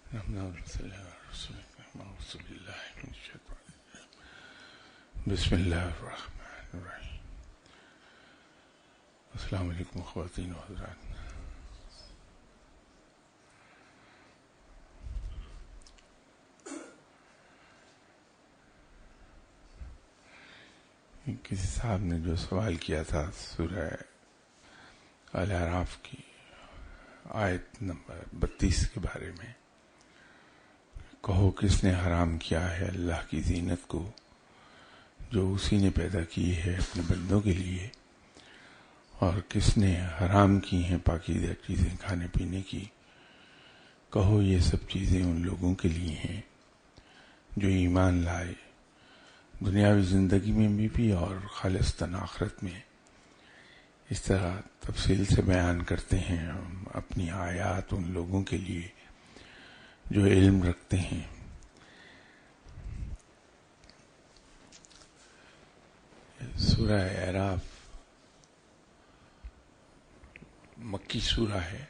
بسم اللہ الرحمن الرحیم. السلام علیکم خواتین و حضرات. کسی صاحب نے جو سوال کیا تھا سورہ الاعراف کی آیت نمبر 32 کے بارے میں، کہو کس نے حرام کیا ہے اللہ کی زینت کو جو اسی نے پیدا کی ہے اپنے بندوں کے لیے، اور کس نے حرام کی ہیں پاکیزہ چیزیں کھانے پینے کی. کہو یہ سب چیزیں ان لوگوں کے لیے ہیں جو ایمان لائے، دنیاوی زندگی میں بھی اور خالصتاً آخرت میں. اس طرح تفصیل سے بیان کرتے ہیں ہم اپنی آیات ان لوگوں کے لیے جو علم رکھتے ہیں. سورہ اعراف مکی سورہ ہے،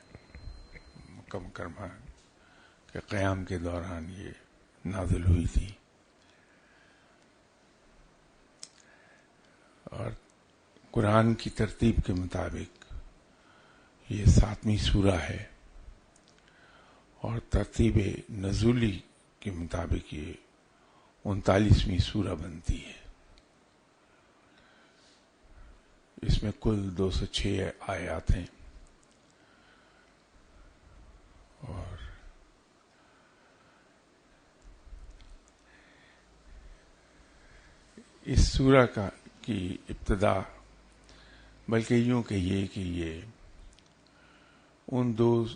مکہ مکرمہ کے قیام کے دوران یہ نازل ہوئی تھی، اور قرآن کی ترتیب کے مطابق یہ 7ویں سورہ ہے، اور ترتیب نزولی کے مطابق یہ 39ویں سورہ بنتی ہے. اس میں کل 206 آیات ہیں، اور اس سورہ کی ابتدا بلکہ یوں کہیے کہ یہ ان 2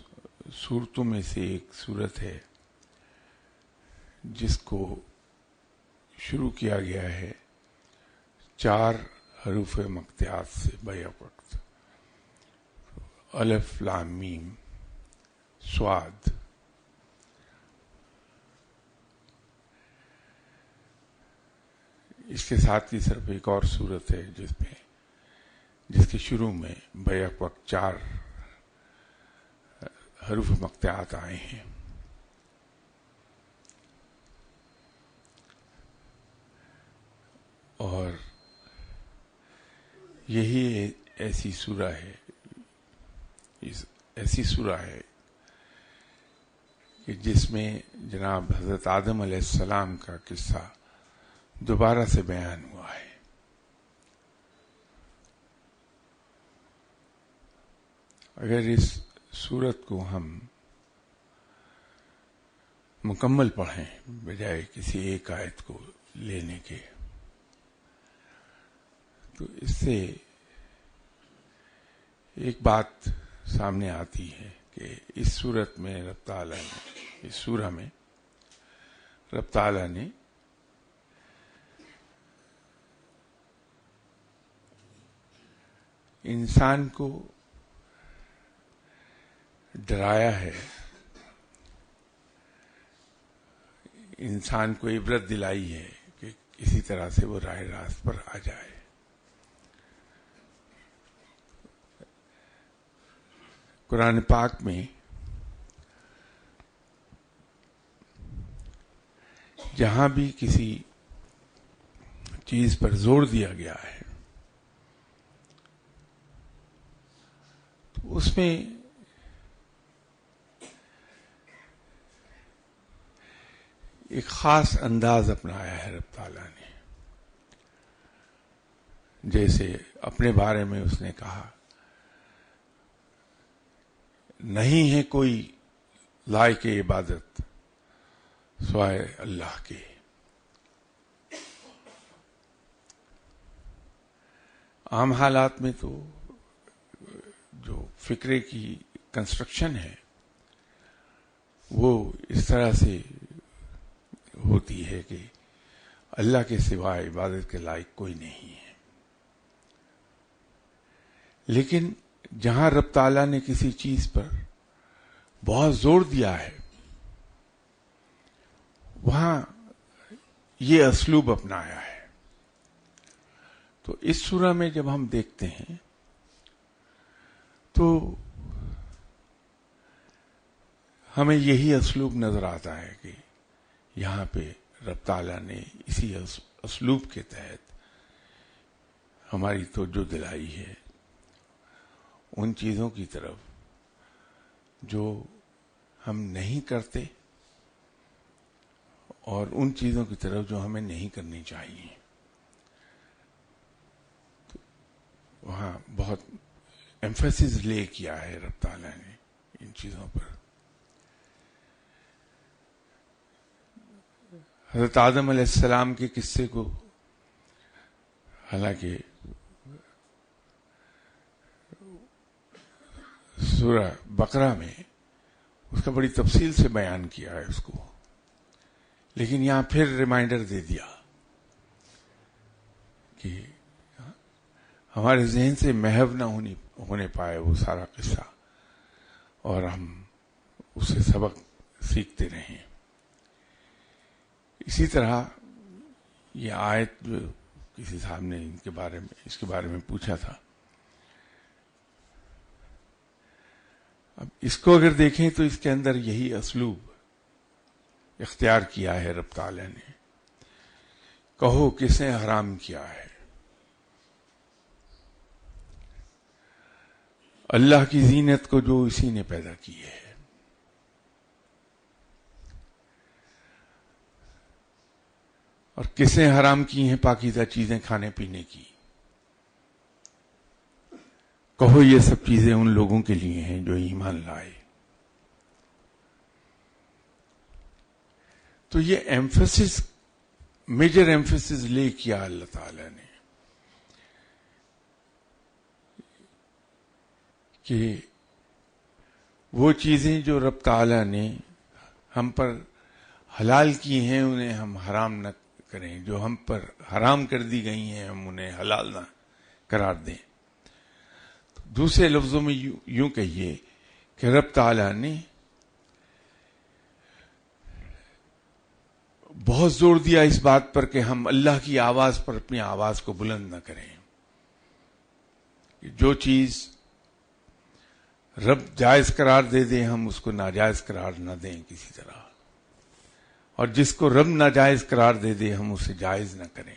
صورتوں میں سے ایک صورت ہے جس کو شروع کیا گیا ہے 4 حروف مقطعات سے بیک وقت: الف لام میم صاد. اس کے ساتھ ہی صرف ایک اور صورت ہے جس کے شروع میں بیک وقت 4 حروف مقطعات آئے ہیں. اور یہی ایسی سورہ ہے کہ جس میں جناب حضرت آدم علیہ السلام کا قصہ دوبارہ سے بیان ہوا ہے. اگر اس سورت کو ہم مکمل پڑھیں بجائے کسی ایک آیت کو لینے کے، تو اس سے ایک بات سامنے آتی ہے کہ اس سورت میں اس سورہ میں رب تعالیٰ نے انسان کو ڈرایا ہے، انسان کو عبرت دلائی ہے کہ کسی طرح سے وہ راہ راست پر آ جائے. قرآن پاک میں جہاں بھی کسی چیز پر زور دیا گیا ہے تو اس میں ایک خاص انداز اپنایا ہے رب تعالیٰ نے. جیسے اپنے بارے میں اس نے کہا نہیں ہے کوئی لائق عبادت سوائے اللہ کے. عام حالات میں تو جو فکرے کی کنسٹرکشن ہے وہ اس طرح سے ہوتی ہے کہ اللہ کے سوائے عبادت کے لائق کوئی نہیں ہے. لیکن جہاں رب تعالیٰ نے کسی چیز پر بہت زور دیا ہے وہاں یہ اسلوب اپنایا ہے. تو اس سورہ میں جب ہم دیکھتے ہیں تو ہمیں یہی اسلوب نظر آتا ہے کہ یہاں پہ رب تعالیٰ نے اسی اسلوب کے تحت ہماری توجہ دلائی ہے ان چیزوں کی طرف جو ہم نہیں کرتے اور ان چیزوں کی طرف جو ہمیں نہیں کرنی چاہیے. تو وہاں بہت ایمفیسس لے کیا ہے رب تعالیٰ نے ان چیزوں پر. حضرت آدم علیہ السلام کے قصے کو حالانکہ سورہ بقرہ میں اس کا بڑی تفصیل سے بیان کیا ہے اس کو، لیکن یہاں پھر ریمائنڈر دے دیا کہ ہمارے ذہن سے محو نہ ہونے پائے وہ سارا قصہ اور ہم اس سے سبق سیکھتے رہیں. اسی طرح یہ آیت جو کسی صاحب نے اس کے بارے میں پوچھا تھا، اب اس کو اگر دیکھیں تو اس کے اندر یہی اسلوب اختیار کیا ہے رب تعالیٰ نے. کہو کس نے حرام کیا ہے؟ اللہ کی زینت کو جو اسی نے پیدا کی ہے. اور کس نے حرام کی ہیں پاکیزہ چیزیں کھانے پینے کی؟ کہو یہ سب چیزیں ان لوگوں کے لیے ہیں جو ایمان لائے. تو یہ ایمفیسس، میجر ایمفیسس لے کیا اللہ تعالی نے کہ وہ چیزیں جو رب تعالی نے ہم پر حلال کی ہیں انہیں ہم حرام نہ کریں، جو ہم پر حرام کر دی گئی ہیں ہم انہیں حلال نہ قرار دیں. دوسرے لفظوں میں یوں کہیے کہ رب تعالی نے بہت زور دیا اس بات پر کہ ہم اللہ کی آواز پر اپنی آواز کو بلند نہ کریں. جو چیز رب جائز قرار دے دیں ہم اس کو ناجائز قرار نہ دیں کسی طرح، اور جس کو رب ناجائز قرار دے دے ہم اسے جائز نہ کریں.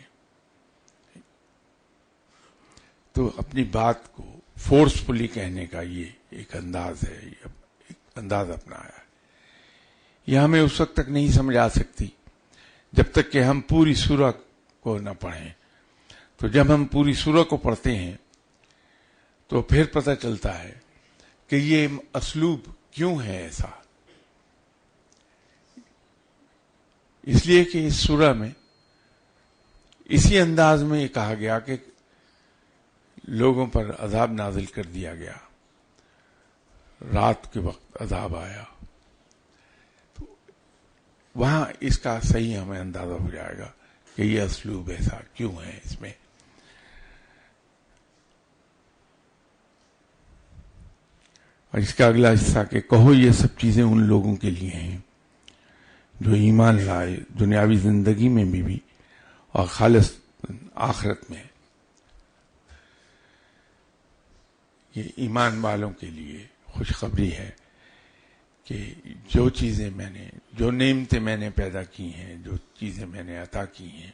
تو اپنی بات کو فورسفلی کہنے کا یہ ایک انداز ہے، ایک انداز اپنایا ہے. یہ ہمیں اس وقت تک نہیں سمجھ آ سکتی جب تک کہ ہم پوری سورہ کو نہ پڑھیں. تو جب ہم پوری سورہ کو پڑھتے ہیں تو پھر پتہ چلتا ہے کہ یہ اسلوب کیوں ہے ایسا. اس لیے کہ اس سورہ میں اسی انداز میں یہ کہا گیا کہ لوگوں پر عذاب نازل کر دیا گیا، رات کے وقت عذاب آیا. تو وہاں اس کا صحیح ہمیں اندازہ ہو جائے گا کہ یہ اسلوب ایسا کیوں ہے اس میں. اور اس کا اگلا حصہ کہ کہو یہ سب چیزیں ان لوگوں کے لیے ہیں جو ایمان لائے دنیاوی زندگی میں بھی اور خالص آخرت میں. یہ ایمان والوں کے لیے خوشخبری ہے کہ جو چیزیں جو نعمتیں میں نے پیدا کی ہیں، جو چیزیں میں نے عطا کی ہیں،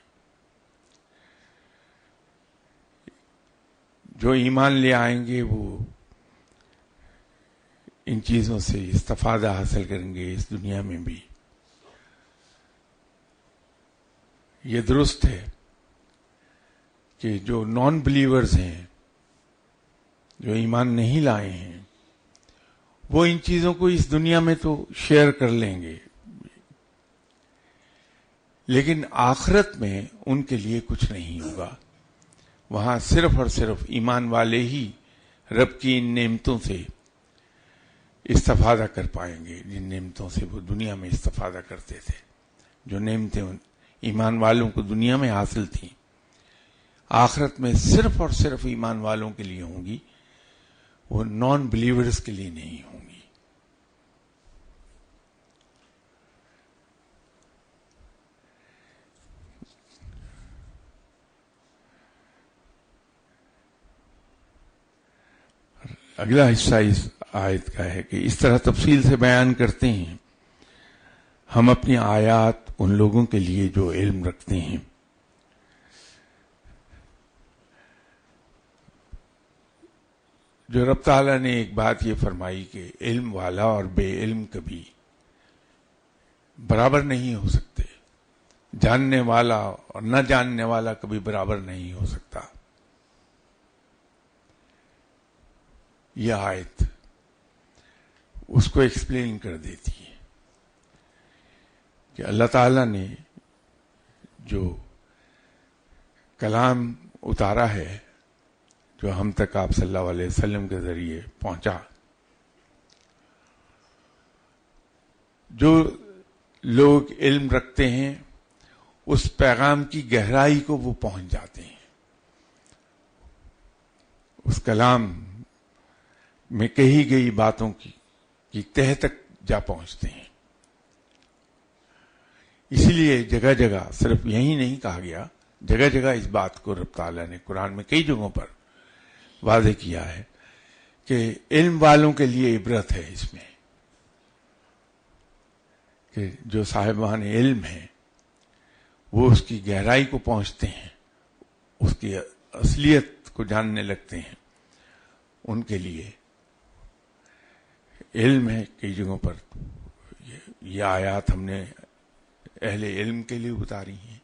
جو ایمان لے آئیں گے وہ ان چیزوں سے استفادہ حاصل کریں گے اس دنیا میں بھی. یہ درست ہے کہ جو نان بلیورز ہیں، جو ایمان نہیں لائے ہیں، وہ ان چیزوں کو اس دنیا میں تو شیئر کر لیں گے، لیکن آخرت میں ان کے لیے کچھ نہیں ہوگا. وہاں صرف اور صرف ایمان والے ہی رب کی ان نعمتوں سے استفادہ کر پائیں گے، جن نعمتوں سے وہ دنیا میں استفادہ کرتے تھے. جو نعمتیں ایمان والوں کو دنیا میں حاصل تھیں، آخرت میں صرف اور صرف ایمان والوں کے لیے ہوں گی، وہ نان بلیورز کے لیے نہیں ہوں گی. اگلا حصہ اس آیت کا ہے کہ اس طرح تفصیل سے بیان کرتے ہیں ہم اپنی آیات ان لوگوں کے لیے جو علم رکھتے ہیں. جو رب تعالیٰ نے ایک بات یہ فرمائی کہ علم والا اور بے علم کبھی برابر نہیں ہو سکتے، جاننے والا اور نہ جاننے والا کبھی برابر نہیں ہو سکتا. یہ آیت اس کو ایکسپلین کر دیتی ہے کہ اللہ تعالیٰ نے جو کلام اتارا ہے جو ہم تک آپ صلی اللہ علیہ وسلم کے ذریعے پہنچا، جو لوگ علم رکھتے ہیں اس پیغام کی گہرائی کو وہ پہنچ جاتے ہیں، اس کلام میں کہی گئی باتوں کی تہ تک جا پہنچتے ہیں. اسی لیے جگہ جگہ صرف یہی نہیں کہا گیا، جگہ جگہ اس بات کو رب تعالیٰ نے قرآن میں کئی جگہوں پر واضح کیا ہے کہ علم والوں کے لیے عبرت ہے اس میں، کہ جو صاحبان علم ہیں وہ اس کی گہرائی کو پہنچتے ہیں، اس کی اصلیت کو جاننے لگتے ہیں. ان کے لیے علم ہے. کئی جگہوں پر یہ آیات ہم نے اہل علم کے لیے اتاری ہیں،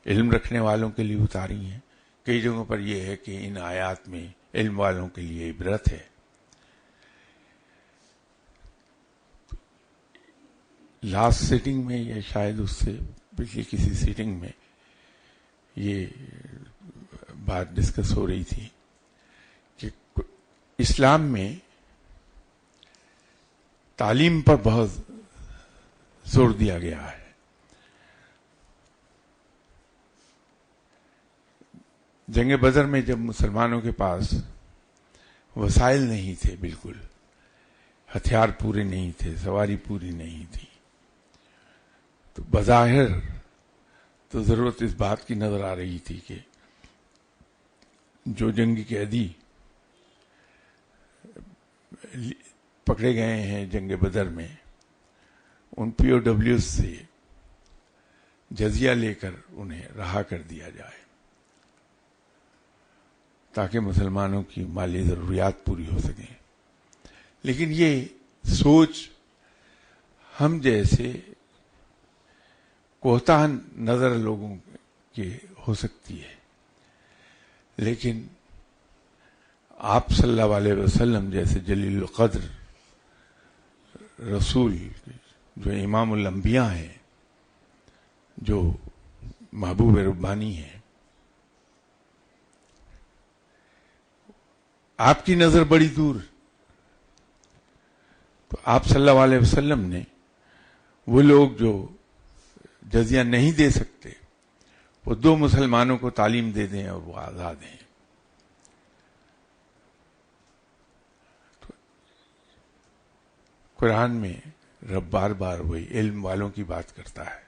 علم رکھنے والوں کے لیے اتاری ہیں. کئی جگہوں پر یہ ہے کہ ان آیات میں علم والوں کے لیے عبرت ہے. لاسٹ سیٹنگ میں یا شاید اس سے پچھلی کسی سیٹنگ میں یہ بات ڈسکس ہو رہی تھی کہ اسلام میں تعلیم پر بہت زور دیا گیا ہے. جنگ بدر میں جب مسلمانوں کے پاس وسائل نہیں تھے، بالکل ہتھیار پورے نہیں تھے، سواری پوری نہیں تھی، تو بظاہر تو ضرورت اس بات کی نظر آ رہی تھی کہ جو جنگی قیدی پکڑے گئے ہیں جنگ بدر میں، ان پی او ڈبلیوز سے جزیہ لے کر انہیں رہا کر دیا جائے تاکہ مسلمانوں کی مالی ضروریات پوری ہو سکیں. لیکن یہ سوچ ہم جیسے کوتاہ نظر لوگوں کی ہو سکتی ہے، لیکن آپ صلی اللہ علیہ وسلم جیسے جلیل القدر رسول، جو امام الانبیاء ہیں، جو محبوب ربانی ہیں، آپ کی نظر بڑی دور. تو آپ صلی اللہ علیہ وسلم نے وہ لوگ جو جزیہ نہیں دے سکتے، وہ 2 مسلمانوں کو تعلیم دے دیں اور وہ آزاد ہیں. تو قرآن میں رب بار بار وہی علم والوں کی بات کرتا ہے.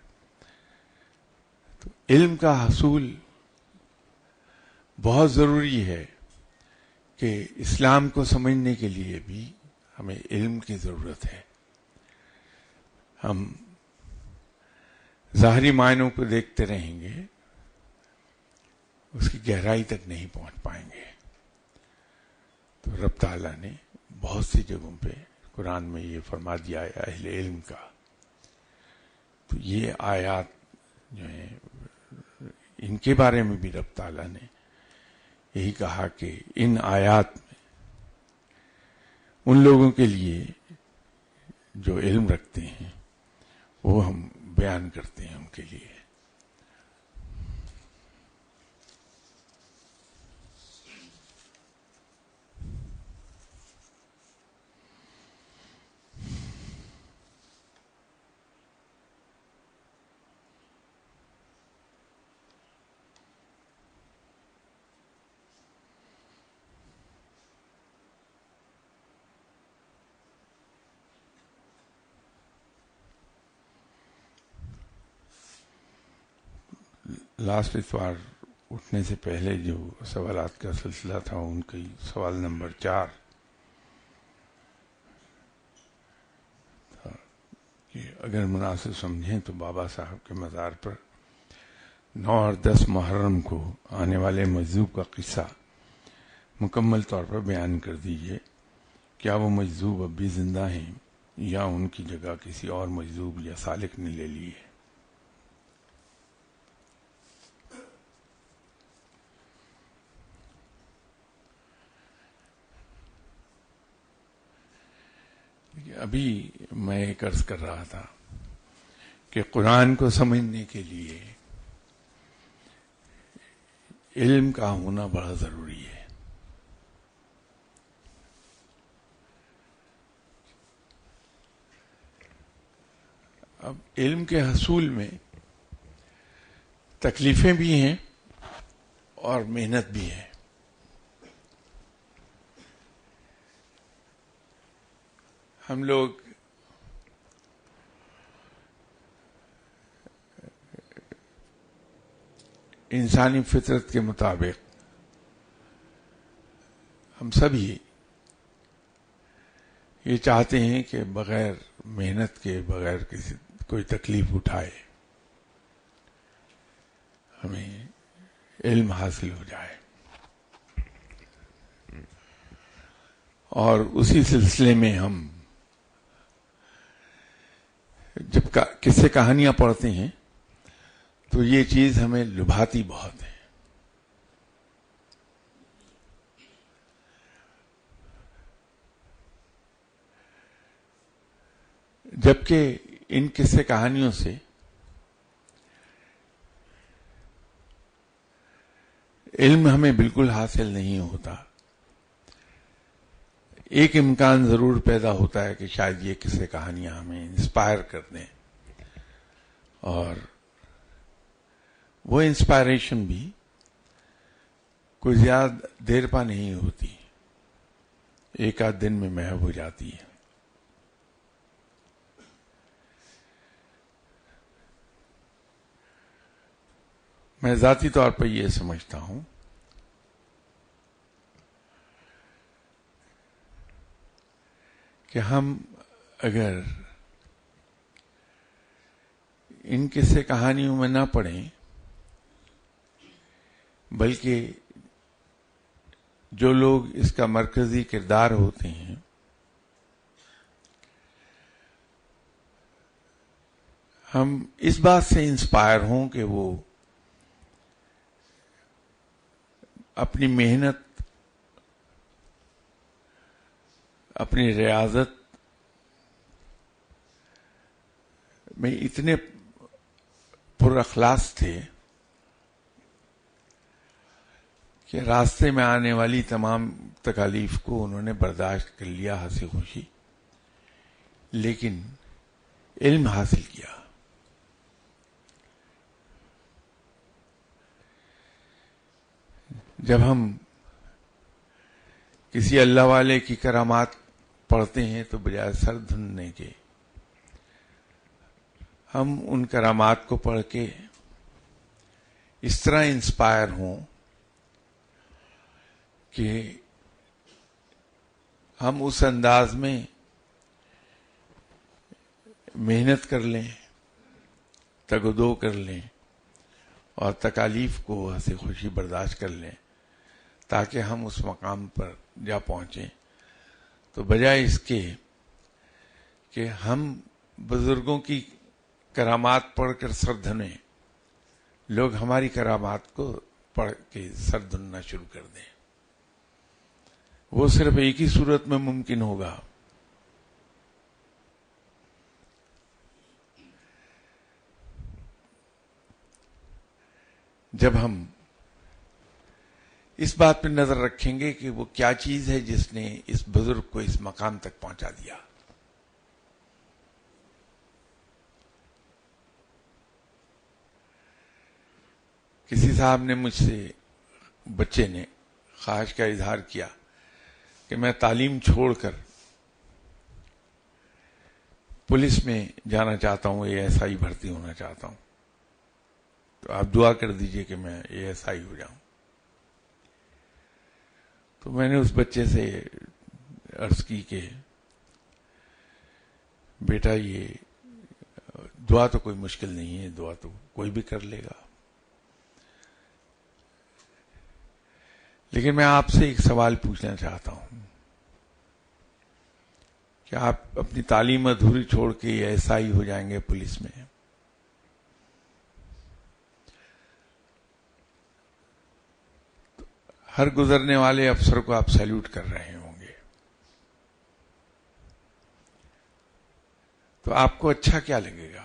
تو علم کا حصول بہت ضروری ہے کہ اسلام کو سمجھنے کے لیے بھی ہمیں علم کی ضرورت ہے. ہم ظاہری معنوں کو دیکھتے رہیں گے، اس کی گہرائی تک نہیں پہنچ پائیں گے. تو رب تعالیٰ نے بہت سی جگہوں پہ قرآن میں یہ فرما دیا ہے اہل علم کا. تو یہ آیات جو ہیں ان کے بارے میں بھی رب تعالیٰ نے یہی کہا کہ ان آیات میں ان لوگوں کے لیے جو علم رکھتے ہیں وہ ہم بیان کرتے ہیں ان کے لیے. لاسٹ اتوار اٹھنے سے پہلے جو سوالات کا سلسلہ تھا، ان کی سوال نمبر 4 کہ اگر مناسب سمجھیں تو بابا صاحب کے مزار پر 9 اور 10 محرم کو آنے والے مجذوب کا قصہ مکمل طور پر بیان کر دیجئے. کیا وہ مجذوب اب بھی زندہ ہیں یا ان کی جگہ کسی اور مجذوب یا سالک نے لے لی ہے؟ ابھی میں ایک عرض کر رہا تھا کہ قرآن کو سمجھنے کے لیے علم کا ہونا بڑا ضروری ہے. اب علم کے حصول میں تکلیفیں بھی ہیں اور محنت بھی ہے. ہم لوگ انسانی فطرت کے مطابق ہم سبھی یہ چاہتے ہیں کہ بغیر محنت کے بغیر کسی کوئی تکلیف اٹھائے ہمیں علم حاصل ہو جائے. اور اسی سلسلے میں ہم جب قصے کہانیاں پڑھتے ہیں تو یہ چیز ہمیں لبھاتی بہت ہے. جبکہ ان قصے کہانیوں سے علم ہمیں بالکل حاصل نہیں ہوتا. ایک امکان ضرور پیدا ہوتا ہے کہ شاید یہ قصے کہانیاں ہمیں انسپائر کر دیں، اور وہ انسپائریشن بھی کوئی زیادہ دیر پا نہیں ہوتی، ایک آدھ دن میں محو ہو جاتی ہے. میں ذاتی طور پر یہ سمجھتا ہوں کہ ہم اگر ان قصے کہانیوں میں نہ پڑھیں بلکہ جو لوگ اس کا مرکزی کردار ہوتے ہیں ہم اس بات سے انسپائر ہوں کہ وہ اپنی محنت، اپنی ریاضت میں اتنے پر اخلاص تھے کہ راستے میں آنے والی تمام تکالیف کو انہوں نے برداشت کر لیا ہنسی خوشی، لیکن علم حاصل کیا. جب ہم کسی اللہ والے کی کرامات پڑھتے ہیں تو بجائے سر دھننے کے ہم ان کرامات کو پڑھ کے اس طرح انسپائر ہوں کہ ہم اس انداز میں محنت کر لیں، تگ و دو کر لیں اور تکالیف کو ہنسی خوشی برداشت کر لیں تاکہ ہم اس مقام پر جا پہنچیں. تو بجائے اس کے کہ ہم بزرگوں کی کرامات پڑھ کر سر دھنیں، لوگ ہماری کرامات کو پڑھ کے سر دھننا شروع کر دیں. وہ صرف ایک ہی صورت میں ممکن ہوگا، جب ہم اس بات پہ نظر رکھیں گے کہ وہ کیا چیز ہے جس نے اس بزرگ کو اس مقام تک پہنچا دیا. کسی صاحب نے مجھ سے، بچے نے خواہش کا اظہار کیا کہ میں تعلیم چھوڑ کر پولیس میں جانا چاہتا ہوں، ASI بھرتی ہونا چاہتا ہوں، تو آپ دعا کر دیجئے کہ میں ASI ہو جاؤں. تو میں نے اس بچے سے عرض کی کہ بیٹا یہ دعا تو کوئی مشکل نہیں ہے، دعا تو کوئی بھی کر لے گا. لیکن میں آپ سے ایک سوال پوچھنا چاہتا ہوں کہ آپ اپنی تعلیم ادھوری چھوڑ کے ایسا ہی ہو جائیں گے پولیس میں؟ ہر گزرنے والے افسر کو آپ سیلوٹ کر رہے ہوں گے، تو آپ کو اچھا کیا لگے گا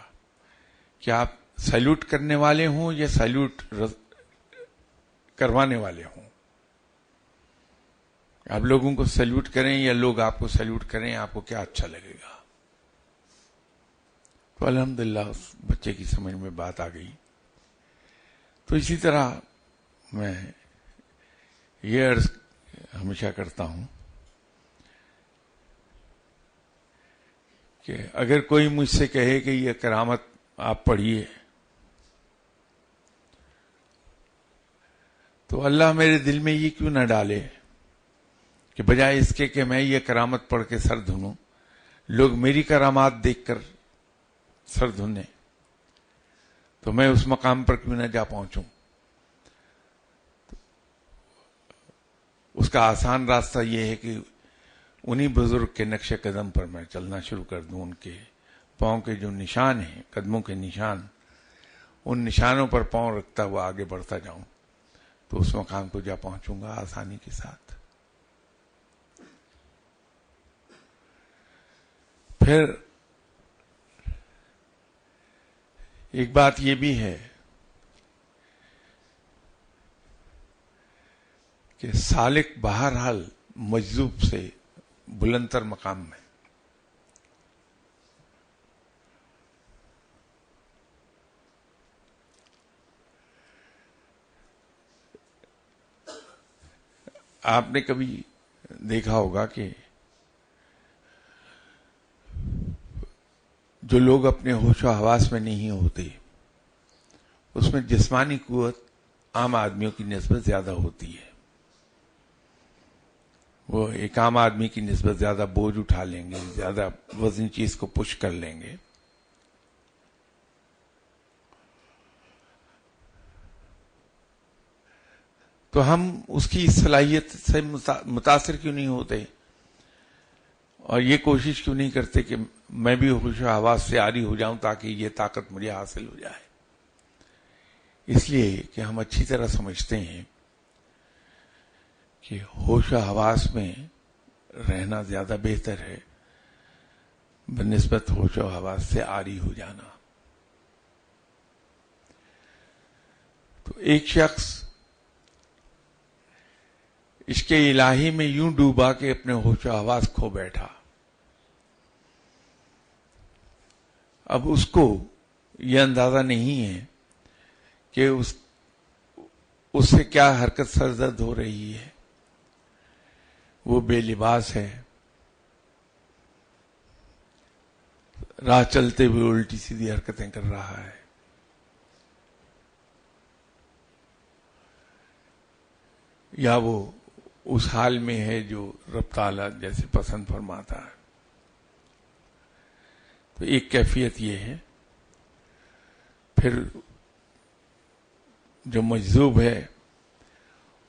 کہ آپ سیلوٹ کرنے والے ہوں یا سیلوٹ کروانے والے ہوں؟ آپ لوگوں کو سیلوٹ کریں یا لوگ آپ کو سیلوٹ کریں، آپ کو کیا اچھا لگے گا؟ تو الحمدللہ اس بچے کی سمجھ میں بات آ گئی. تو اسی طرح میں یہ عرض ہمیشہ کرتا ہوں کہ اگر کوئی مجھ سے کہے کہ یہ کرامت آپ پڑھیے، تو اللہ میرے دل میں یہ کیوں نہ ڈالے کہ بجائے اس کے کہ میں یہ کرامت پڑھ کے سر دھنوں، لوگ میری کرامات دیکھ کر سر دھنے، تو میں اس مقام پر کیوں نہ جا پہنچوں. اس کا آسان راستہ یہ ہے کہ انہی بزرگ کے نقش قدم پر میں چلنا شروع کر دوں. ان کے پاؤں کے جو نشان ہیں، قدموں کے نشان، ان نشانوں پر پاؤں رکھتا ہوا آگے بڑھتا جاؤں، تو اس مقام کو جا پہنچوں گا آسانی کے ساتھ. پھر ایک بات یہ بھی ہے کہ سالک بہرحال مجذوب سے بلندتر مقام میں. آپ نے کبھی دیکھا ہوگا کہ جو لوگ اپنے ہوش و حواس میں نہیں ہوتے، اس میں جسمانی قوت عام آدمیوں کی نسبت زیادہ ہوتی ہے. وہ ایک عام آدمی کی نسبت زیادہ بوجھ اٹھا لیں گے، زیادہ وزنی چیز کو پش کر لیں گے. تو ہم اس کی صلاحیت سے متاثر کیوں نہیں ہوتے اور یہ کوشش کیوں نہیں کرتے کہ میں بھی ہوش و حواس سے عاری ہو جاؤں تاکہ یہ طاقت مجھے حاصل ہو جائے؟ اس لیے کہ ہم اچھی طرح سمجھتے ہیں کہ ہوش و حواس میں رہنا زیادہ بہتر ہے بنسبت ہوش و حواس سے عاری ہو جانا. تو ایک شخص عشق الہی میں یوں ڈوبا کہ اپنے ہوش و حواس کھو بیٹھا. اب اس کو یہ اندازہ نہیں ہے کہ اس سے کیا حرکت سرزد ہو رہی ہے. وہ بے لباس ہے، راہ چلتے ہوئے الٹی سیدھی حرکتیں کر رہا ہے، یا وہ اس حال میں ہے جو رب تعالیٰ جیسے پسند فرماتا ہے. تو ایک کیفیت یہ ہے. پھر جو مجذوب ہے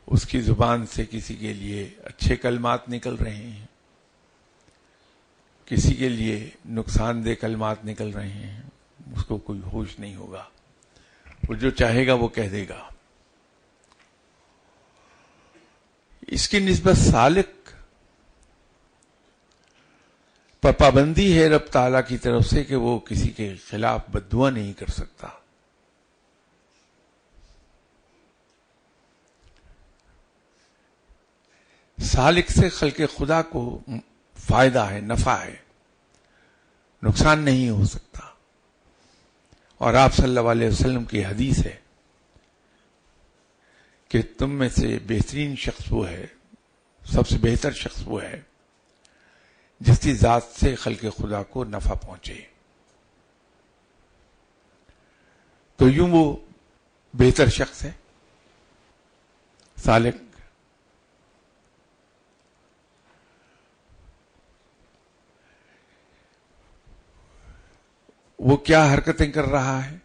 اس کی زبان سے کسی کے لیے اچھے کلمات نکل رہے ہیں، کسی کے لیے نقصان دہ کلمات نکل رہے ہیں، اس کو کوئی ہوش نہیں ہوگا، وہ جو چاہے گا وہ کہہ دے گا. اس کی نسبت سالک پر پابندی ہے رب تعالیٰ کی طرف سے کہ وہ کسی کے خلاف بددعا نہیں کر سکتا. سالک سے خلق خدا کو فائدہ ہے، نفع ہے، نقصان نہیں ہو سکتا. اور آپ صلی اللہ علیہ وسلم کی حدیث ہے کہ تم میں سے بہترین شخص وہ ہے، سب سے بہتر شخص وہ ہے جس کی ذات سے خلق خدا کو نفع پہنچے. تو یوں وہ بہتر شخص ہے سالک. وہ کیا حرکتیں کر رہا ہے،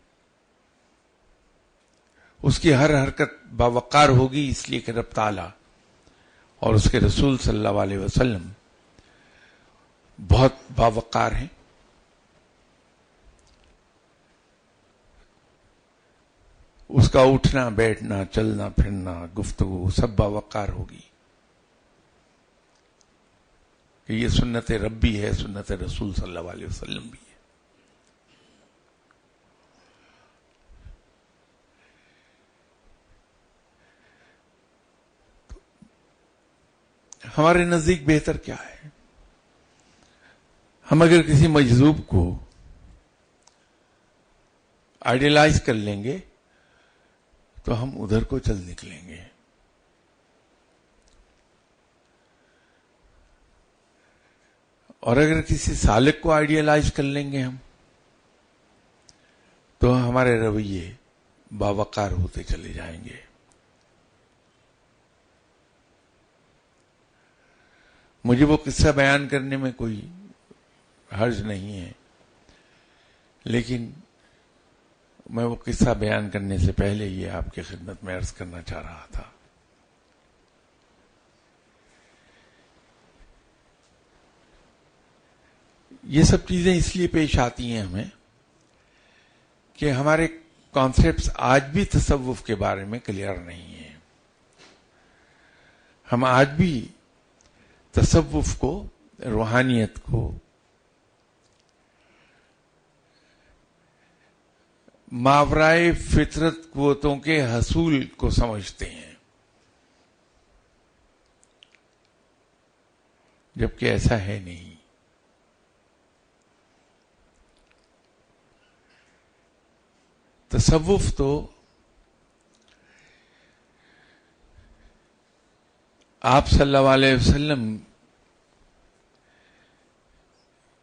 اس کی ہر حرکت باوقار ہوگی، اس لیے کہ رب تعالی اور اس کے رسول صلی اللہ علیہ وسلم بہت باوقار ہیں. اس کا اٹھنا بیٹھنا چلنا پھرنا گفتگو سب باوقار ہوگی کہ یہ سنت رب بھی ہے، سنت رسول صلی اللہ علیہ وسلم بھی ہے. ہمارے نزدیک بہتر کیا ہے؟ ہم اگر کسی مجذوب کو آئیڈیلائز کر لیں گے تو ہم ادھر کو چل نکلیں گے. اور اگر کسی سالک کو آئیڈیلائز کر لیں گے ہم تو ہمارے رویے باوقار ہوتے چلے جائیں گے. مجھے وہ قصہ بیان کرنے میں کوئی حرج نہیں ہے، لیکن میں وہ قصہ بیان کرنے سے پہلے یہ آپ کی خدمت میں عرض کرنا چاہ رہا تھا. یہ سب چیزیں اس لیے پیش آتی ہیں ہمیں کہ ہمارے کانسیپٹس آج بھی تصوف کے بارے میں کلیئر نہیں ہیں. ہم آج بھی تصوف کو، روحانیت کو ماورائے فطرت قوتوں کے حصول کو سمجھتے ہیں، جبکہ ایسا ہے نہیں. تصوف تو آپ صلی اللہ علیہ وسلم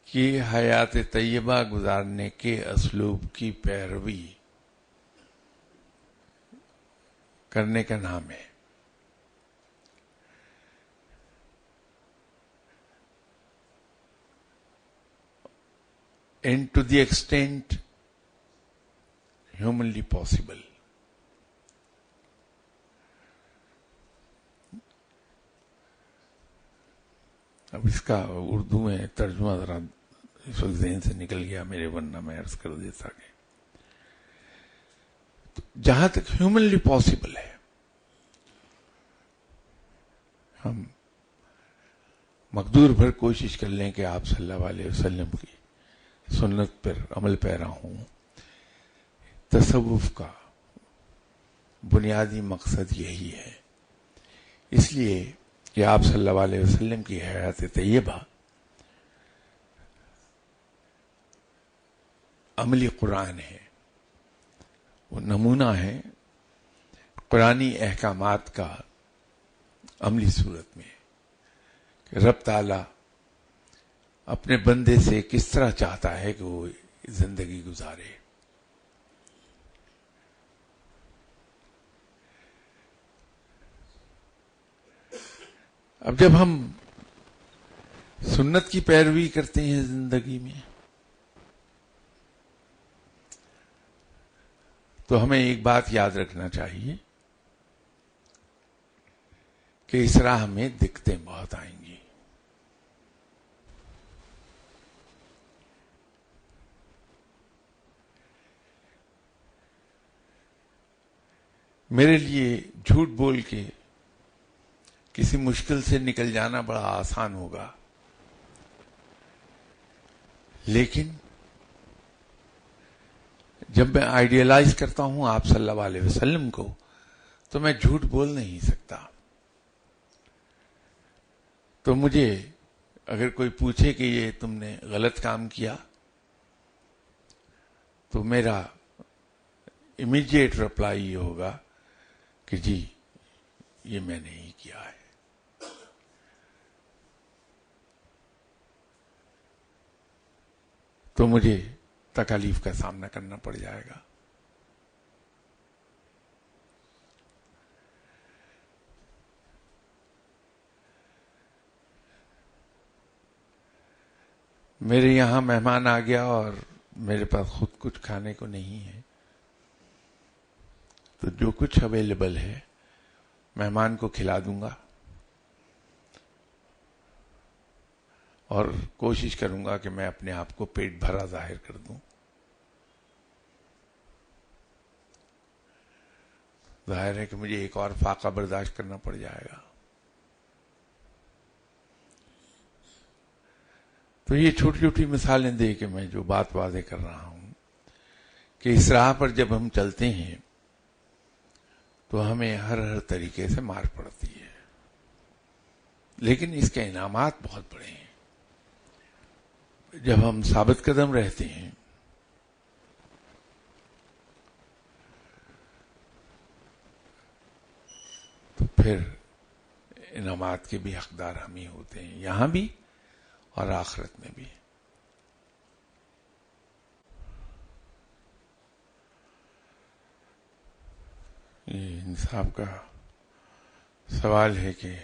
کی حیات طیبہ گزارنے کے اسلوب کی پیروی کرنے کا نام ہے. And to the extent humanly possible. اب اس کا اردو میں ترجمہ ذرا اس وقت ذہن سے نکل گیا میرے، ورنہ میں عرض کر دیتا کہ جہاں تک ہیومنلی پاسبل ہے ہم مقدور بھر کوشش کر لیں کہ آپ صلی اللہ علیہ وسلم کی سنت پر عمل پیرا ہوں. تصوف کا بنیادی مقصد یہی ہے، اس لیے کہ آپ صلی اللہ علیہ وسلم کی حیات طیبہ عملی قرآن ہے، وہ نمونہ ہے قرآنی احکامات کا عملی صورت میں کہ رب تعالی اپنے بندے سے کس طرح چاہتا ہے کہ وہ زندگی گزارے. اب جب ہم سنت کی پیروی کرتے ہیں زندگی میں تو ہمیں ایک بات یاد رکھنا چاہیے کہ اس راہ میں دقتیں بہت آئیں گی. میرے لیے جھوٹ بول کے کسی مشکل سے نکل جانا بڑا آسان ہوگا، لیکن جب میں آئیڈیلائز کرتا ہوں آپ صلی اللہ علیہ وسلم کو تو میں جھوٹ بول نہیں سکتا. تو مجھے اگر کوئی پوچھے کہ یہ تم نے غلط کام کیا تو میرا امیڈیٹ رپلائی یہ ہوگا کہ جی یہ میں نے ہی کیا ہے. تو مجھے تکالیف کا سامنا کرنا پڑ جائے گا. میرے یہاں مہمان آ گیا اور میرے پاس خود کچھ کھانے کو نہیں ہے، تو جو کچھ اویلیبل ہے مہمان کو کھلا دوں گا، اور کوشش کروں گا کہ میں اپنے آپ کو پیٹ بھرا ظاہر کر دوں. ظاہر ہے کہ مجھے ایک اور فاقہ برداشت کرنا پڑ جائے گا. تو یہ چھوٹی چھوٹی مثالیں دے کے میں جو بات واضح کر رہا ہوں کہ اس راہ پر جب ہم چلتے ہیں تو ہمیں ہر طریقے سے مار پڑتی ہے، لیکن اس کے انعامات بہت بڑے ہیں. جب ہم ثابت قدم رہتے ہیں تو پھر انعامات کے بھی حقدار ہم ہی ہوتے ہیں، یہاں بھی اور آخرت میں بھی. یہ انصاف کا سوال ہے کہ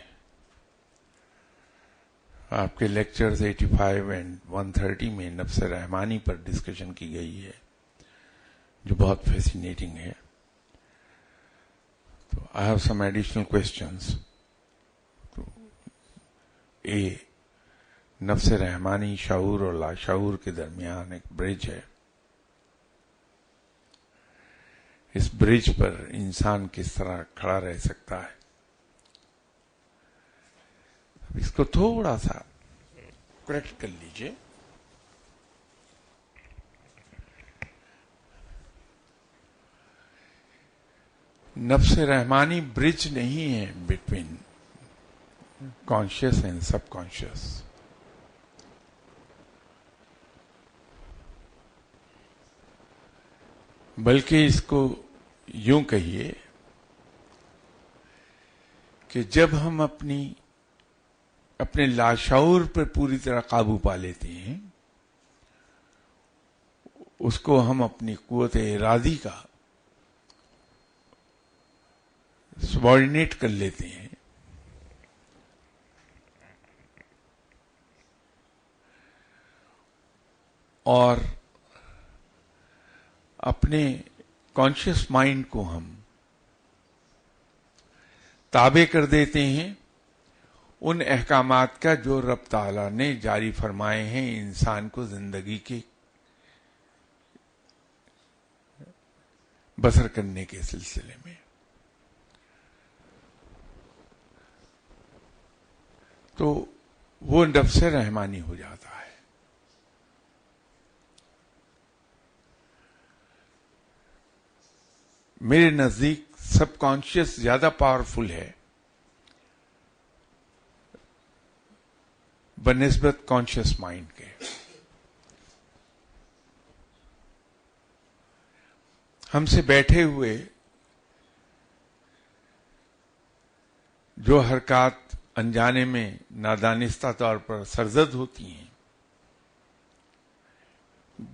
آپ کے لیکچرز 85 اینڈ 130 میں نفس رحمانی پر ڈسکشن کی گئی ہے، جو بہت فیسینیٹنگ ہے. تو I have some additional questions. Uh, نفس رحمانی شعور اور لاشعور کے درمیان ایک برج ہے. اس برج پر انسان کس طرح کھڑا رہ سکتا ہے؟ اس کو تھوڑا سا کریکٹ کر لیجئے. نفس رحمانی برج نہیں ہے between conscious and sub conscious. بلکہ اس کو یوں کہیے کہ جب ہم اپنے لاشعور پر پوری طرح قابو پا لیتے ہیں، اس کو ہم اپنی قوت ارادی کا سبارڈینیٹ کر لیتے ہیں، اور اپنے کانشیس مائنڈ کو ہم تابع کر دیتے ہیں ان احکامات کا جو رب تعالیٰ نے جاری فرمائے ہیں انسان کو زندگی کے بسر کرنے کے سلسلے میں. تو وہ نفس رحمانی ہو جاتا ہے. میرے نزدیک سب کانشیس زیادہ پاورفل ہے بنسبت کانشیس مائنڈ کے. ہم سے بیٹھے ہوئے جو حرکات انجانے میں نادانستہ طور پر سرزد ہوتی ہیں،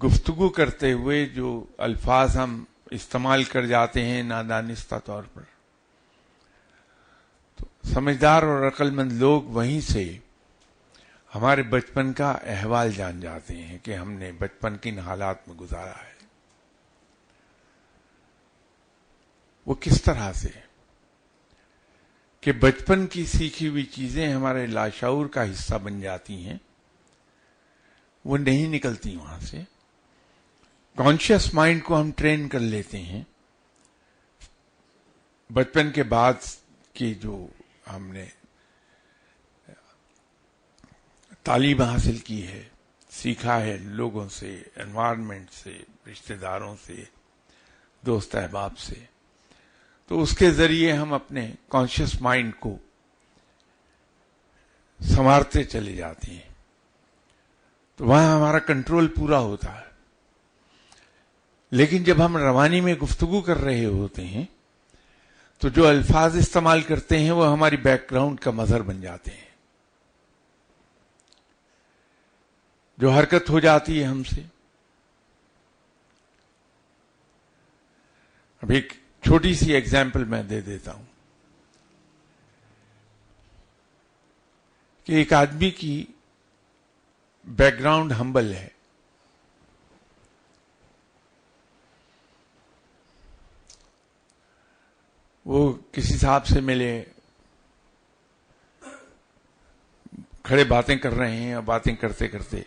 گفتگو کرتے ہوئے جو الفاظ ہم استعمال کر جاتے ہیں نادانستہ طور پر، تو سمجھدار اور عقل مند لوگ وہیں سے ہمارے بچپن کا احوال جان جاتے ہیں کہ ہم نے بچپن کن حالات میں گزارا ہے، وہ کس طرح سے کہ بچپن کی سیکھی ہوئی چیزیں ہمارے لاشعور کا حصہ بن جاتی ہیں، وہ نہیں نکلتی وہاں سے. کانشیس مائنڈ کو ہم ٹرین کر لیتے ہیں. بچپن کے بعد کی جو ہم نے تعلیم حاصل کی ہے، سیکھا ہے لوگوں سے، انوائرمنٹ سے، رشتہ داروں سے، دوست احباب سے، تو اس کے ذریعے ہم اپنے کانشیس مائنڈ کو سنوارتے چلے جاتے ہیں. تو وہاں ہمارا کنٹرول پورا ہوتا ہے. لیکن جب ہم روانی میں گفتگو کر رہے ہوتے ہیں تو جو الفاظ استعمال کرتے ہیں وہ ہماری بیک گراؤنڈ کا مظہر بن جاتے ہیں. جو حرکت ہو جاتی ہے ہم سے. اب ایک چھوٹی سی ایگزامپل میں دے دیتا ہوں کہ ایک آدمی کی بیک گراؤنڈ ہمبل ہے، وہ کسی صاحب سے ملے، کھڑے باتیں کر رہے ہیں، اور باتیں کرتے کرتے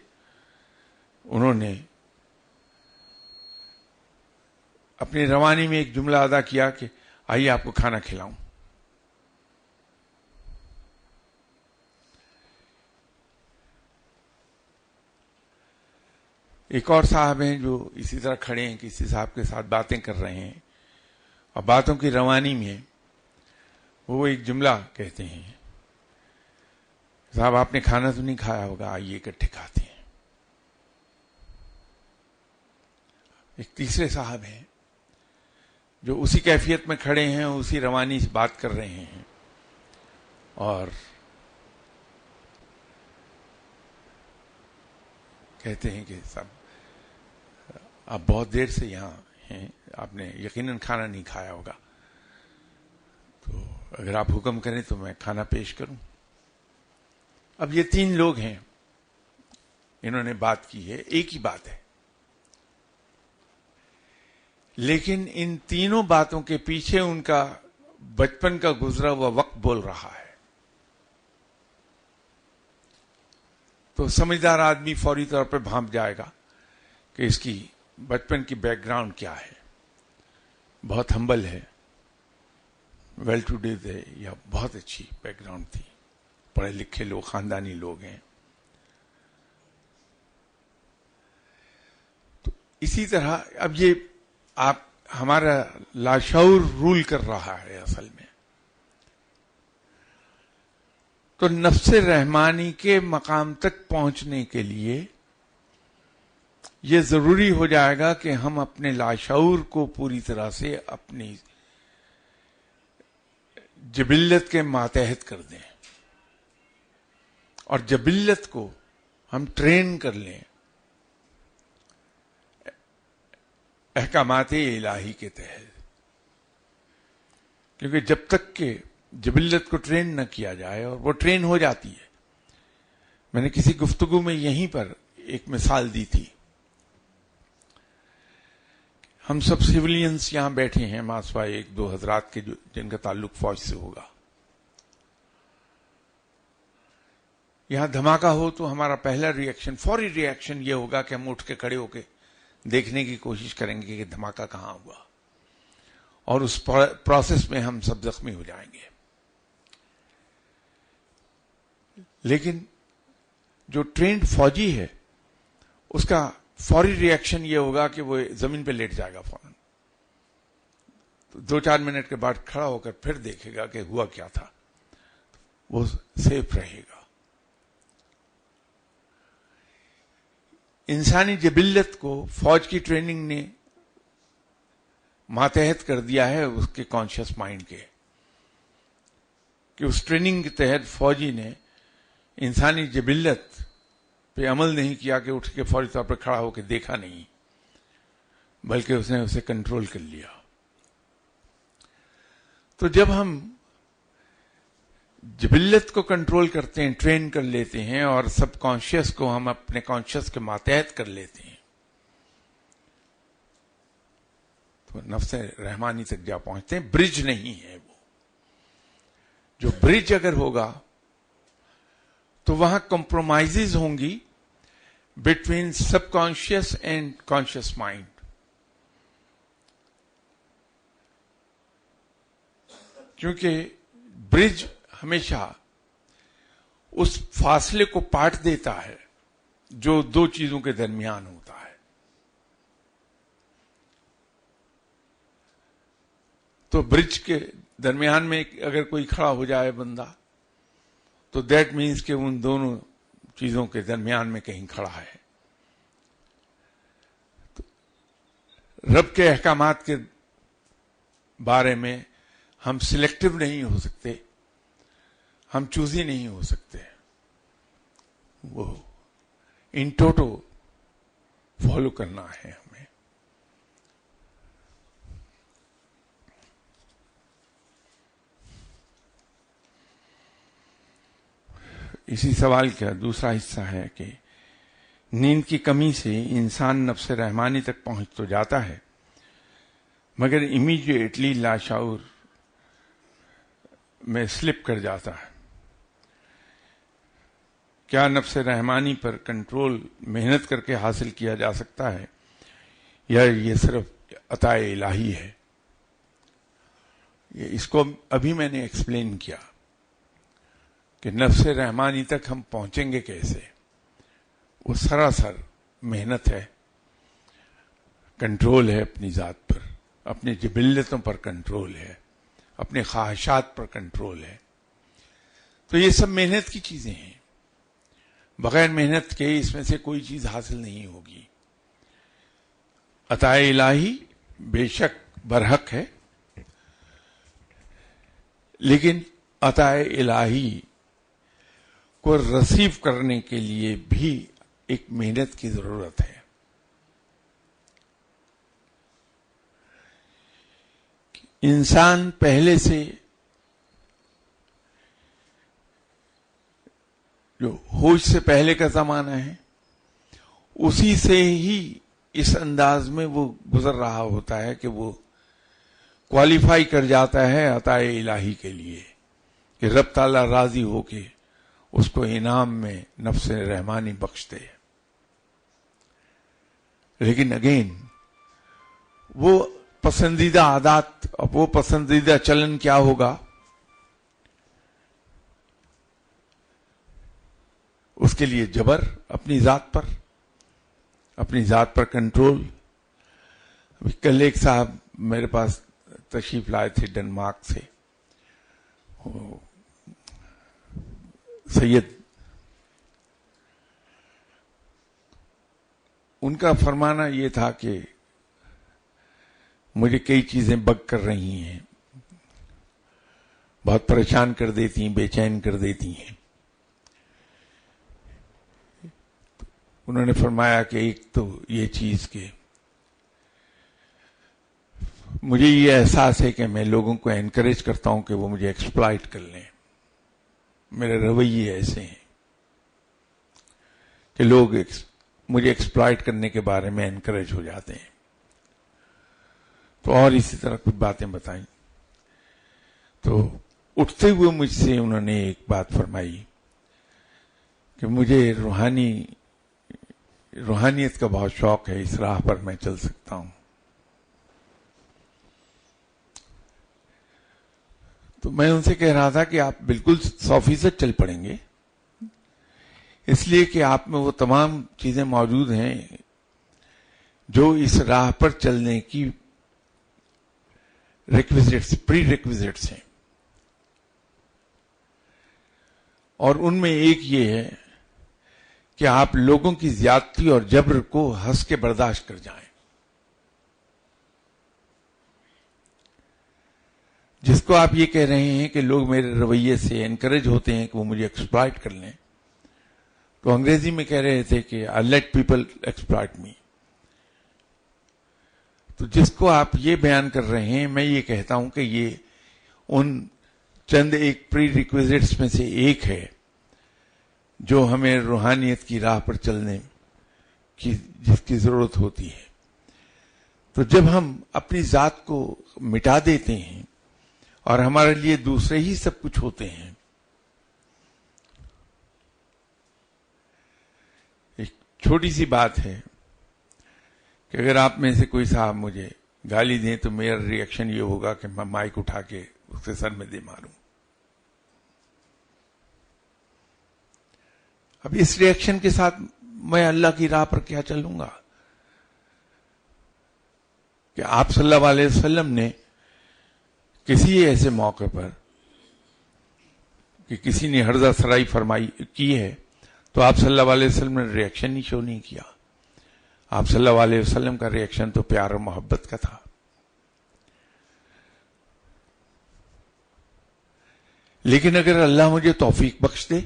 انہوں نے اپنی روانی میں ایک جملہ ادا کیا کہ آئیے آپ کو کھانا کھلاؤں. ایک اور صاحب ہیں جو اسی طرح کھڑے ہیں، کسی صاحب کے ساتھ باتیں کر رہے ہیں، اور باتوں کی روانی میں وہ ایک جملہ کہتے ہیں، صاحب آپ نے کھانا تو نہیں کھایا ہوگا، آئیے اکٹھے کھاتے ہیں. ایک تیسرے صاحب ہیں جو اسی کیفیت میں کھڑے ہیں، اسی روانی سے بات کر رہے ہیں، اور کہتے ہیں کہ صاحب آپ بہت دیر سے یہاں ہیں، آپ نے یقیناً کھانا نہیں کھایا ہوگا، تو اگر آپ حکم کریں تو میں کھانا پیش کروں. اب یہ 3 لوگ ہیں، انہوں نے بات کی ہے، ایک ہی بات ہے، لیکن ان تینوں باتوں کے پیچھے ان کا بچپن کا گزرا ہوا وقت بول رہا ہے. تو سمجھدار آدمی فوری طور پر بھانپ جائے گا کہ اس کی بچپن کی بیک گراؤنڈ کیا ہے. بہت ہمبل ہے، ویل ٹو ڈو ہے، یا بہت اچھی بیک گراؤنڈ تھی، پڑھے لکھے لوگ، خاندانی لوگ ہیں. تو اسی طرح اب یہ آپ ہمارا لاشعور رول کر رہا ہے اصل میں. تو نفس رحمانی کے مقام تک پہنچنے کے لیے یہ ضروری ہو جائے گا کہ ہم اپنے لاشعور کو پوری طرح سے اپنی جبلت کے ماتحت کر دیں، اور جبلت کو ہم ٹرین کر لیں احکامات الہی کے تحت. کیونکہ جب تک کہ جبلت کو ٹرین نہ کیا جائے، اور وہ ٹرین ہو جاتی ہے. میں نے کسی گفتگو میں یہیں پر ایک مثال دی تھی. ہم سب سیولینز یہاں بیٹھے ہیں، ماسوائے 1-2 حضرات کے جن کا تعلق فوج سے ہوگا. یہاں دھماکہ ہو تو ہمارا پہلا ریئیکشن، فوری ریئیکشن یہ ہوگا کہ ہم اٹھ کے کھڑے ہو کے دیکھنے کی کوشش کریں گے کہ دھماکہ کہاں ہوا، اور اس پروسیس میں ہم سب زخمی ہو جائیں گے. لیکن جو ٹرینڈ فوجی ہے اس کا فوری ریئیکشن یہ ہوگا کہ وہ زمین پہ لیٹ جائے گا فوراً. 2-4 منٹ کے بعد کھڑا ہو کر پھر دیکھے گا کہ ہوا کیا تھا، وہ سیف رہے گا. انسانی جبلت کو فوج کی ٹریننگ نے ماتحت کر دیا ہے اس کے کانشیس مائنڈ کے، کہ اس ٹریننگ کے تحت فوجی نے انسانی جبلت پہ عمل نہیں کیا کہ اٹھ کے فوری طور پر کھڑا ہو کے دیکھا نہیں، بلکہ اس نے اسے کنٹرول کر لیا. تو جب ہم جبلت کو کنٹرول کرتے ہیں، ٹرین کر لیتے ہیں، اور سب کانشیس کو ہم اپنے کانشیس کے ماتحت کر لیتے ہیں، تو نفس رحمانی تک جا پہنچتے ہیں. برج نہیں ہے وہ. جو برج اگر ہوگا تو وہاں کمپرومائزز ہوں گی between sub conscious and conscious mind. کیونکہ برج ہمیشہ اس فاصلے کو پاٹ دیتا ہے جو 2 چیزوں کے درمیان ہوتا ہے. تو برج کے درمیان میں اگر کوئی کھڑا ہو جائے بندہ، تو دیٹ مینس کہ ان دونوں چیزوں کے درمیان میں کہیں کھڑا ہے. تو رب کے احکامات کے بارے میں ہم سلیکٹو نہیں ہو سکتے، ہم چوزی نہیں ہو سکتے. وہ ان ٹوٹو فالو کرنا ہے ہمیں. اسی سوال کا دوسرا حصہ ہے کہ نیند کی کمی سے انسان نفس رحمانی تک پہنچ تو جاتا ہے، مگر امیڈیٹلی لاشعور میں سلپ کر جاتا ہے. کیا نفس رحمانی پر کنٹرول محنت کر کے حاصل کیا جا سکتا ہے یا یہ صرف عطا الہی ہے؟ اس کو ابھی میں نے ایکسپلین کیا کہ نفس رحمانی تک ہم پہنچیں گے کیسے. وہ سراسر محنت ہے، کنٹرول ہے اپنی ذات پر، اپنی جبلتوں پر کنٹرول ہے، اپنے خواہشات پر کنٹرول ہے. تو یہ سب محنت کی چیزیں ہیں. بغیر محنت کے اس میں سے کوئی چیز حاصل نہیں ہوگی. عطا الہی بے شک برحق ہے، لیکن عطا الہی کو ریسیو کرنے کے لیے بھی ایک محنت کی ضرورت ہے. انسان پہلے سے جو ہوش سے پہلے کا زمانہ ہے اسی سے ہی اس انداز میں وہ گزر رہا ہوتا ہے کہ وہ کوالیفائی کر جاتا ہے عطا الہی کے لیے کہ رب تعالیٰ راضی ہو کے اس کو انعام میں نفس رحمانی بخش دے. لیکن اگین وہ پسندیدہ عادات اور وہ پسندیدہ چلن کیا ہوگا، اس کے لیے جبر، اپنی ذات پر کنٹرول. ابھی کل ایک صاحب میرے پاس تشریف لائے تھے ڈنمارک سے، سید. ان کا فرمانا یہ تھا کہ مجھے کئی چیزیں بگ کر رہی ہیں، بہت پریشان کر دیتی ہیں، بے چین کر دیتی ہیں. انہوں نے فرمایا کہ ایک تو یہ چیز کہ مجھے یہ احساس ہے کہ میں لوگوں کو انکریج کرتا ہوں کہ وہ مجھے ایکسپلائٹ کر لیں. میرے رویے ایسے ہیں کہ لوگ مجھے ایکسپلائٹ کرنے کے بارے میں انکریج ہو جاتے ہیں. تو اور اسی طرح کچھ باتیں بتائیں. تو اٹھتے ہوئے مجھ سے انہوں نے ایک بات فرمائی کہ مجھے روحانیت کا بہت شوق ہے، اس راہ پر میں چل سکتا ہوں. تو میں ان سے کہہ رہا تھا کہ آپ بالکل 100% چل پڑیں گے، اس لیے کہ آپ میں وہ تمام چیزیں موجود ہیں جو اس راہ پر چلنے کی پری ریکویزٹس ہیں. اور ان میں ایک یہ ہے کہ آپ لوگوں کی زیادتی اور جبر کو ہنس کے برداشت کر جائیں. جس کو آپ یہ کہہ رہے ہیں کہ لوگ میرے رویے سے انکریج ہوتے ہیں کہ وہ مجھے ایکسپلائٹ کر لیں، تو انگریزی میں کہہ رہے تھے کہ I let people exploit me. تو جس کو آپ یہ بیان کر رہے ہیں، میں یہ کہتا ہوں کہ یہ ان چند ایک پری ریکویزٹس میں سے ایک ہے جو ہمیں روحانیت کی راہ پر چلنے کی جس کی ضرورت ہوتی ہے. تو جب ہم اپنی ذات کو مٹا دیتے ہیں اور ہمارے لیے دوسرے ہی سب کچھ ہوتے ہیں. ایک چھوٹی سی بات ہے کہ اگر آپ میں سے کوئی صاحب مجھے گالی دیں تو میرا ریئیکشن یہ ہوگا کہ میں مائک اٹھا کے اس کے سر میں دے ماروں. اب اس ریئیکشن کے ساتھ میں اللہ کی راہ پر کیا چلوں گا؟ کہ آپ صلی اللہ علیہ وسلم نے کسی ایسے موقع پر کہ کسی نے ہرزہ سرائی فرمائی کی ہے تو آپ صلی اللہ علیہ وسلم نے ریئیکشن ہی شو نہیں کیا. آپ صلی اللہ علیہ وسلم کا ریئیکشن تو پیار و محبت کا تھا. لیکن اگر اللہ مجھے توفیق بخش دے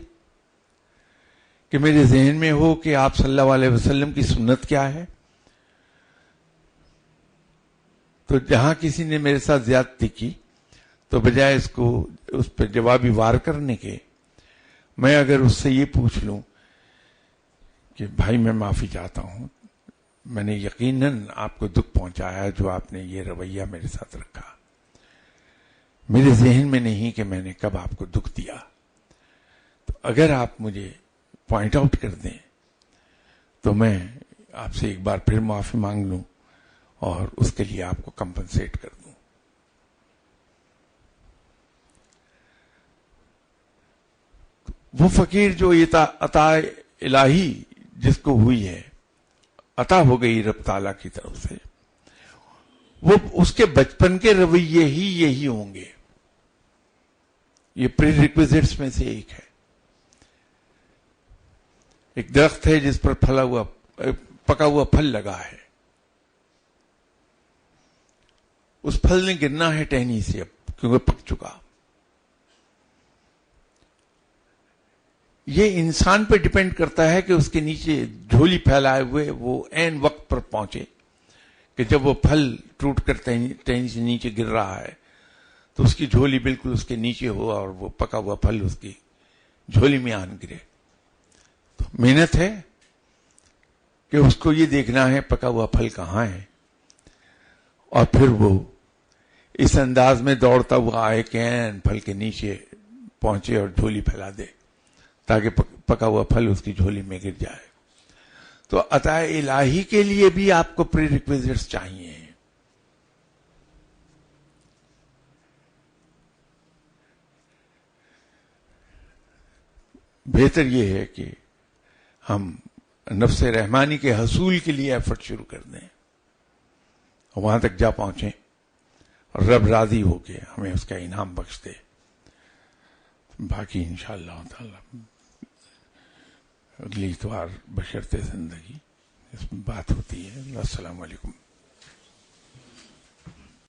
کہ میرے ذہن میں ہو کہ آپ صلی اللہ علیہ وسلم کی سنت کیا ہے، تو جہاں کسی نے میرے ساتھ زیادتی کی تو بجائے اس پہ جوابی وار کرنے کے، میں اگر اس سے یہ پوچھ لوں کہ بھائی میں معافی چاہتا ہوں، میں نے یقیناً آپ کو دکھ پہنچایا جو آپ نے یہ رویہ میرے ساتھ رکھا، میرے ذہن میں نہیں کہ میں نے کب آپ کو دکھ دیا. تو اگر آپ مجھے پوائنٹ آؤٹ کر دیں تو میں آپ سے ایک بار پھر معافی مانگ لوں اور اس کے لیے آپ کو کمپنسیٹ کر دوں. وہ فقیر جو عطا الہی جس کو ہوئی ہے، عطا ہو گئی رب تعالیٰ کی طرف سے، وہ اس کے بچپن کے رویے ہی یہی ہوں گے. یہ پری ریکویزٹس میں سے ایک ہے. ایک درخت ہے جس پر پکا ہوا پھل لگا ہے. اس پھل نے گرنا ہے ٹہنی سے اب کیونکہ پک چکا. یہ انسان پہ ڈیپینڈ کرتا ہے کہ اس کے نیچے جھولی پھیلائے ہوئے وہ عین وقت پر پہنچے کہ جب وہ پھل ٹوٹ کر ٹہنی سے نیچے گر رہا ہے تو اس کی جھولی بالکل اس کے نیچے ہو اور وہ پکا ہوا پھل اس کی جھولی میں آن گرے. تو محنت ہے کہ اس کو یہ دیکھنا ہے پکا ہوا پھل کہاں ہے، اور پھر وہ اس انداز میں دوڑتا ہوا آئے کہ عین پھل کے نیچے پہنچے اور جھولی پھیلا دے تاکہ پکا ہوا پھل اس کی جھولی میں گر جائے. تو عطا الہی کے لیے بھی آپ کو پری ریکویزٹس چاہیے. بہتر یہ ہے کہ ہم نفس رحمانی کے حصول کے لیے ایفرٹ شروع کر دیں اور وہاں تک جا پہنچیں اور رب راضی ہو کے ہمیں اس کا انعام بخش دے. باقی انشاءاللہ تعالی اگلی اتوار بشرط زندگی اس میں بات ہوتی ہے. السلام علیکم.